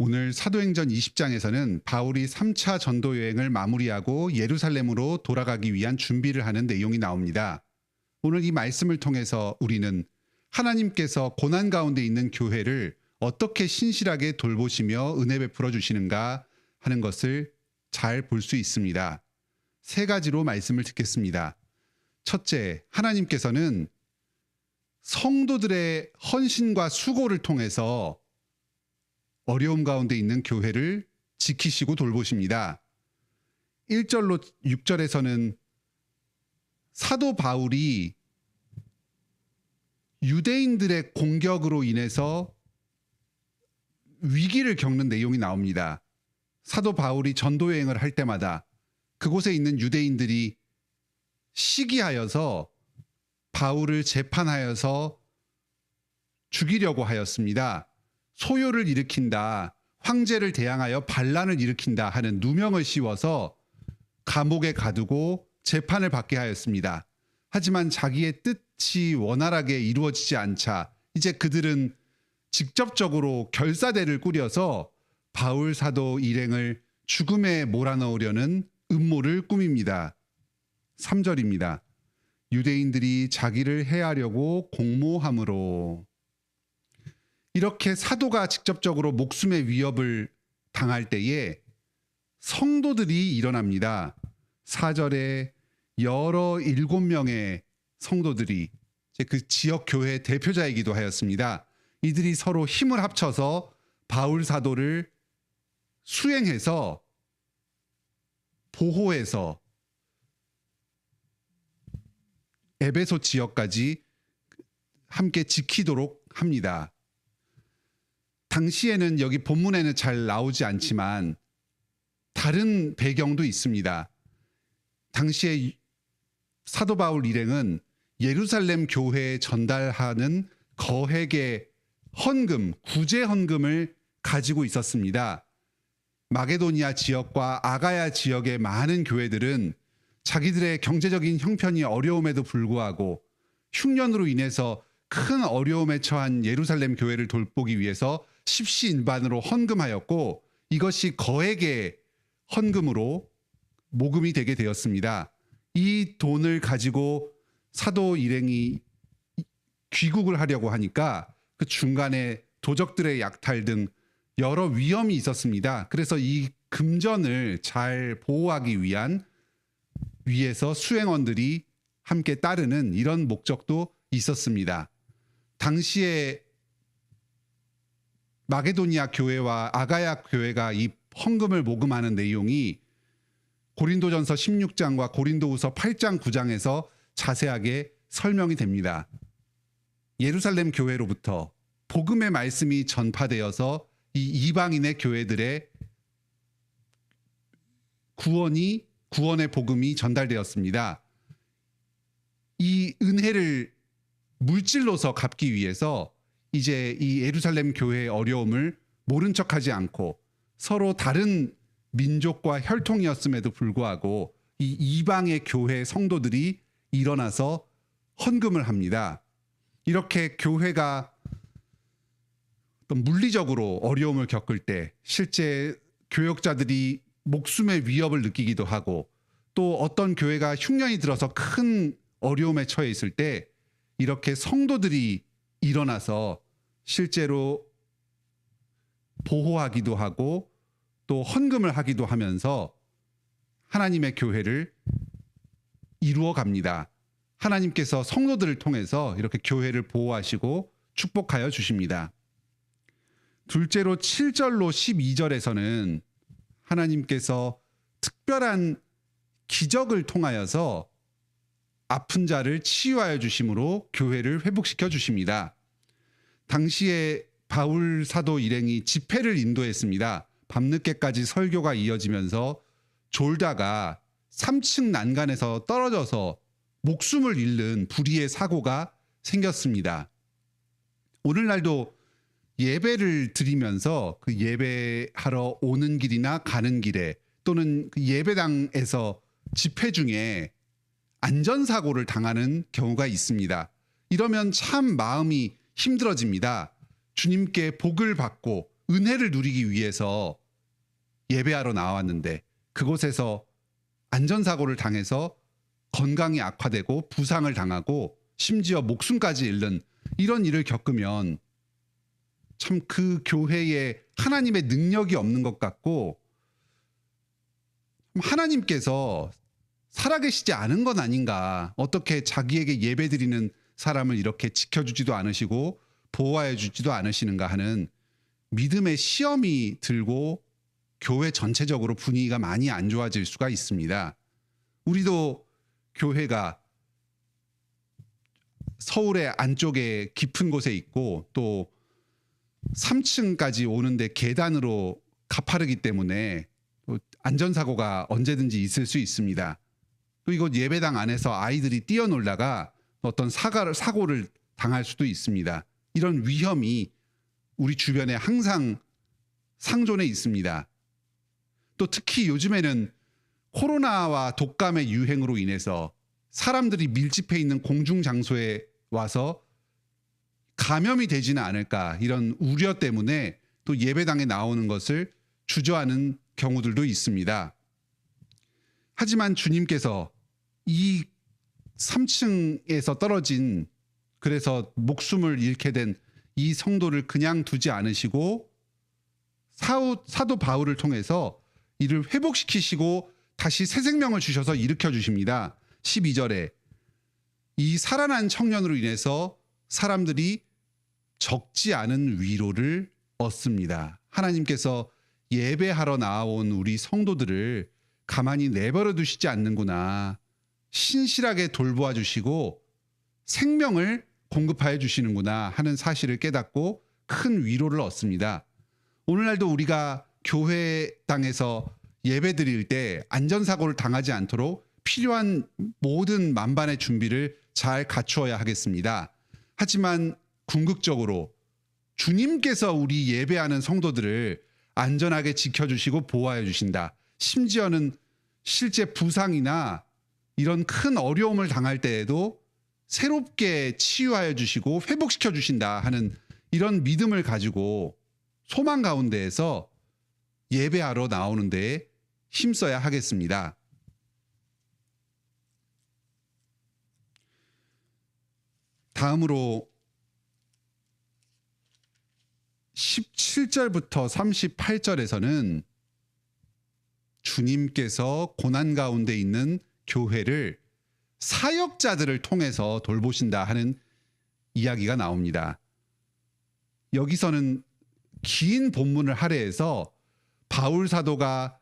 오늘 사도행전 20장에서는 바울이 3차 전도 여행을 마무리하고 예루살렘으로 돌아가기 위한 준비를 하는 내용이 나옵니다. 오늘 이 말씀을 통해서 우리는 하나님께서 고난 가운데 있는 교회를 어떻게 신실하게 돌보시며 은혜 베풀어 주시는가 하는 것을 잘 볼 수 있습니다. 세 가지로 말씀을 듣겠습니다. 첫째, 하나님께서는 성도들의 헌신과 수고를 통해서 어려움 가운데 있는 교회를 지키시고 돌보십니다. 1절로 6절에서는 사도 바울이 유대인들의 공격으로 인해서 위기를 겪는 내용이 나옵니다. 사도 바울이 전도 여행을 할 때마다 그곳에 있는 유대인들이 시기하여서 바울을 재판하여서 죽이려고 하였습니다. 소요를 일으킨다, 황제를 대항하여 반란을 일으킨다 하는 누명을 씌워서 감옥에 가두고 재판을 받게 하였습니다. 하지만 자기의 뜻이 원활하게 이루어지지 않자 이제 그들은 직접적으로 결사대를 꾸려서 바울 사도 일행을 죽음에 몰아넣으려는 음모를 꾸밉니다. 3절입니다. 유대인들이 자기를 해하려고 공모함으로. 이렇게 사도가 직접적으로 목숨의 위협을 당할 때에 성도들이 일어납니다. 4절에 여러 7명의 성도들이 그 지역 교회 대표자이기도 하였습니다. 이들이 서로 힘을 합쳐서 바울 사도를 수행해서 보호해서 에베소 지역까지 함께 지키도록 합니다. 당시에는 여기 본문에는 잘 나오지 않지만 다른 배경도 있습니다. 당시에 사도 바울 일행은 예루살렘 교회에 전달하는 거액의 헌금, 구제 헌금을 가지고 있었습니다. 마게도니아 지역과 아가야 지역의 많은 교회들은 자기들의 경제적인 형편이 어려움에도 불구하고 흉년으로 인해서 큰 어려움에 처한 예루살렘 교회를 돌보기 위해서 십시인반으로 헌금하였고 이것이 거액의 헌금으로 모금이 되게 되었습니다. 이 돈을 가지고 사도 일행이 귀국을 하려고 하니까 그 중간에 도적들의 약탈 등 여러 위험이 있었습니다. 그래서 이 금전을 잘 보호하기 위해서 수행원들이 함께 따르는 이런 목적도 있었습니다. 당시에 마게도니아 교회와 아가야 교회가 이 헌금을 모금하는 내용이 고린도전서 16장과 고린도후서 8장 9장에서 자세하게 설명이 됩니다. 예루살렘 교회로부터 복음의 말씀이 전파되어서 이 이방인의 교회들의 구원의 복음이 전달되었습니다. 이 은혜를 물질로서 갚기 위해서 이제 이 예루살렘 교회의 어려움을 모른 척하지 않고 서로 다른 민족과 혈통이었음에도 불구하고 이 이방의 교회 성도들이 일어나서 헌금을 합니다. 이렇게 교회가 어떤 물리적으로 어려움을 겪을 때 실제 교역자들이 목숨의 위협을 느끼기도 하고 또 어떤 교회가 흉년이 들어서 큰 어려움에 처해 있을 때 이렇게 성도들이 일어나서 실제로 보호하기도 하고 또 헌금을 하기도 하면서 하나님의 교회를 이루어 갑니다. 하나님께서 성도들을 통해서 이렇게 교회를 보호하시고 축복하여 주십니다. 둘째로 7절로 12절에서는 하나님께서 특별한 기적을 통하여서 아픈 자를 치유하여 주심으로 교회를 회복시켜 주십니다. 당시에 바울 사도 일행이 집회를 인도했습니다. 밤늦게까지 설교가 이어지면서 졸다가 3층 난간에서 떨어져서 목숨을 잃는 불의의 사고가 생겼습니다. 오늘날도 예배를 드리면서 그 예배하러 오는 길이나 가는 길에 또는 그 예배당에서 집회 중에 안전사고를 당하는 경우가 있습니다. 이러면 참 마음이 힘들어집니다. 주님께 복을 받고 은혜를 누리기 위해서 예배하러 나왔는데 그곳에서 안전사고를 당해서 건강이 악화되고 부상을 당하고 심지어 목숨까지 잃는 이런 일을 겪으면 참 그 교회에 하나님의 능력이 없는 것 같고 하나님께서 살아계시지 않은 건 아닌가. 어떻게 자기에게 예배드리는 사람을 이렇게 지켜주지도 않으시고 보호해 주지도 않으시는가 하는 믿음의 시험이 들고 교회 전체적으로 분위기가 많이 안 좋아질 수가 있습니다. 우리도 교회가 서울의 안쪽에 깊은 곳에 있고 또 3층까지 오는데 계단으로 가파르기 때문에 안전사고가 언제든지 있을 수 있습니다. 또 이곳 예배당 안에서 아이들이 뛰어놀다가 어떤 사고를 당할 수도 있습니다. 이런 위험이 우리 주변에 항상 상존해 있습니다. 또 특히 요즘에는 코로나와 독감의 유행으로 인해서 사람들이 밀집해 있는 공중장소에 와서 감염이 되지는 않을까 이런 우려 때문에 또 예배당에 나오는 것을 주저하는 경우들도 있습니다. 하지만 주님께서 이 3층에서 떨어진 그래서 목숨을 잃게 된 이 성도를 그냥 두지 않으시고 사도 바울을 통해서 이를 회복시키시고 다시 새 생명을 주셔서 일으켜 주십니다. 12절에 이 살아난 청년으로 인해서 사람들이 적지 않은 위로를 얻습니다. 하나님께서 예배하러 나온 우리 성도들을 가만히 내버려 두시지 않는구나. 신실하게 돌보아 주시고 생명을 공급하여 주시는구나 하는 사실을 깨닫고 큰 위로를 얻습니다. 오늘날도 우리가 교회당에서 예배 드릴 때 안전사고를 당하지 않도록 필요한 모든 만반의 준비를 잘 갖추어야 하겠습니다. 하지만 궁극적으로 주님께서 우리 예배하는 성도들을 안전하게 지켜주시고 보호하여 주신다. 심지어는 실제 부상이나 이런 큰 어려움을 당할 때에도 새롭게 치유하여 주시고 회복시켜 주신다 하는 이런 믿음을 가지고 소망 가운데에서 예배하러 나오는 데에 힘써야 하겠습니다. 다음으로 17절부터 38절에서는 주님께서 고난 가운데 있는 교회를 사역자들을 통해서 돌보신다 하는 이야기가 나옵니다. 여기서는 긴 본문을 할애해서 바울 사도가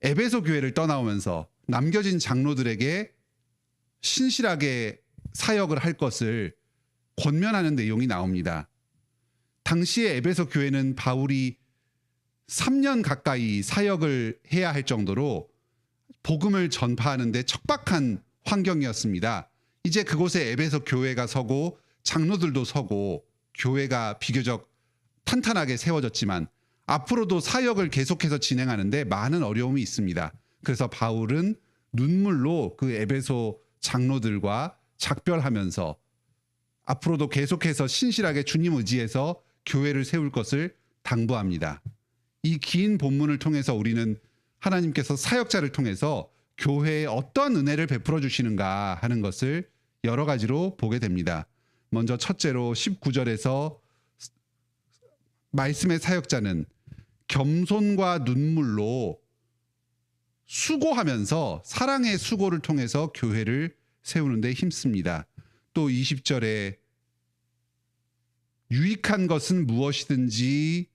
에베소 교회를 떠나오면서 남겨진 장로들에게 신실하게 사역을 할 것을 권면하는 내용이 나옵니다. 당시에 에베소 교회는 바울이 3년 가까이 사역을 해야 할 정도로 복음을 전파하는 데 척박한 환경이었습니다. 이제 그곳에 에베소 교회가 서고 장로들도 서고 교회가 비교적 탄탄하게 세워졌지만 앞으로도 사역을 계속해서 진행하는데 많은 어려움이 있습니다. 그래서 바울은 눈물로 그 에베소 장로들과 작별하면서 앞으로도 계속해서 신실하게 주님 의지해서 교회를 세울 것을 당부합니다. 이 긴 본문을 통해서 우리는 하나님께서 사역자를 통해서 교회에 어떤 은혜를 베풀어 주시는가 하는 것을 여러 가지로 보게 됩니다. 먼저 첫째로 19절에서 말씀의 사역자는 겸손과 눈물로 수고하면서 사랑의 수고를 통해서 교회를 세우는 데 힘씁니다. 또 20절에 유익한 것은 무엇이든지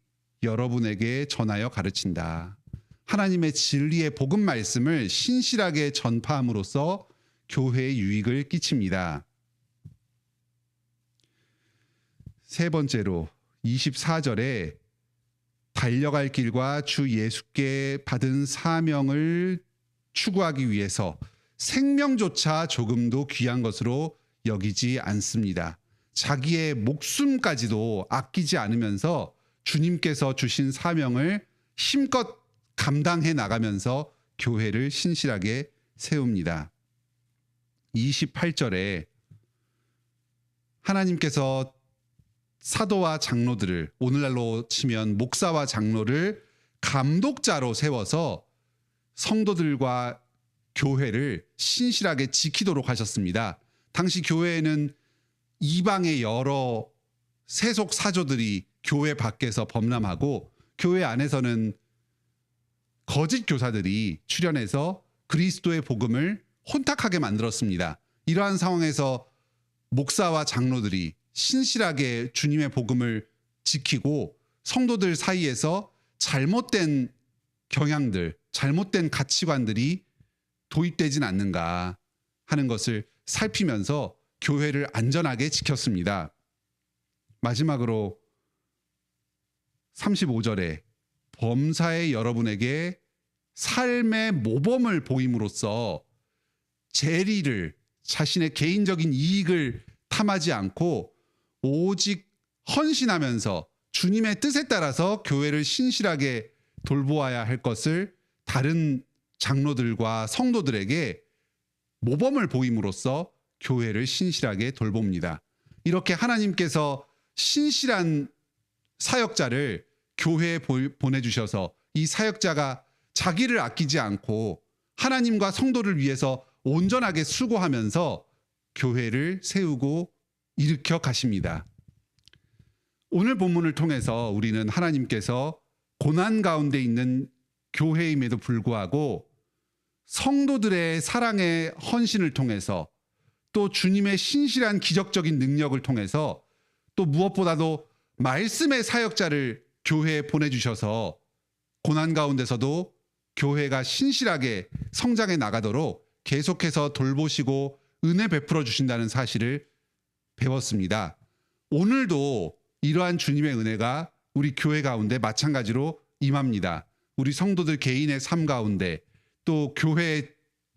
여러분에게 전하여 가르친다. 하나님의 진리의 복음 말씀을 신실하게 전파함으로써 교회에 유익을 끼칩니다. 세 번째로 24절에 달려갈 길과 주 예수께 받은 사명을 추구하기 위해서 생명조차 조금도 귀한 것으로 여기지 않습니다. 자기의 목숨까지도 아끼지 않으면서 주님께서 주신 사명을 힘껏 감당해 나가면서 교회를 신실하게 세웁니다. 28절에 하나님께서 사도와 장로들을, 오늘날로 치면 목사와 장로를 감독자로 세워서 성도들과 교회를 신실하게 지키도록 하셨습니다. 당시 교회에는 이방의 여러 세속 사조들이 교회 밖에서 범람하고 교회 안에서는 거짓 교사들이 출현해서 그리스도의 복음을 혼탁하게 만들었습니다. 이러한 상황에서 목사와 장로들이 신실하게 주님의 복음을 지키고 성도들 사이에서 잘못된 경향들, 잘못된 가치관들이 도입되진 않는가 하는 것을 살피면서 교회를 안전하게 지켰습니다. 마지막으로 35절에 범사의 여러분에게 삶의 모범을 보임으로써 재리를, 자신의 개인적인 이익을 탐하지 않고 오직 헌신하면서 주님의 뜻에 따라서 교회를 신실하게 돌보아야 할 것을 다른 장로들과 성도들에게 모범을 보임으로써 교회를 신실하게 돌봅니다. 이렇게 하나님께서 신실한 사역자를 교회에 보내주셔서 이 사역자가 자기를 아끼지 않고 하나님과 성도를 위해서 온전하게 수고하면서 교회를 세우고 일으켜 가십니다. 오늘 본문을 통해서 우리는 하나님께서 고난 가운데 있는 교회임에도 불구하고 성도들의 사랑의 헌신을 통해서 또 주님의 신실한 기적적인 능력을 통해서 또 무엇보다도 말씀의 사역자를 교회에 보내주셔서 고난 가운데서도 교회가 신실하게 성장해 나가도록 계속해서 돌보시고 은혜 베풀어 주신다는 사실을 배웠습니다. 오늘도 이러한 주님의 은혜가 우리 교회 가운데 마찬가지로 임합니다. 우리 성도들 개인의 삶 가운데 또 교회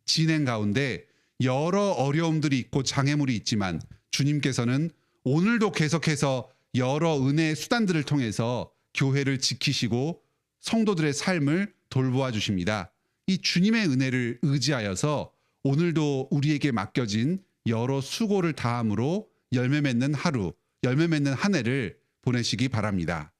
진행 가운데 여러 어려움들이 있고 장애물이 있지만 주님께서는 오늘도 계속해서 여러 은혜의 수단들을 통해서 교회를 지키시고 성도들의 삶을 돌보아 주십니다. 이 주님의 은혜를 의지하여서 오늘도 우리에게 맡겨진 여러 수고를 다함으로 열매 맺는 하루, 열매 맺는 한 해를 보내시기 바랍니다.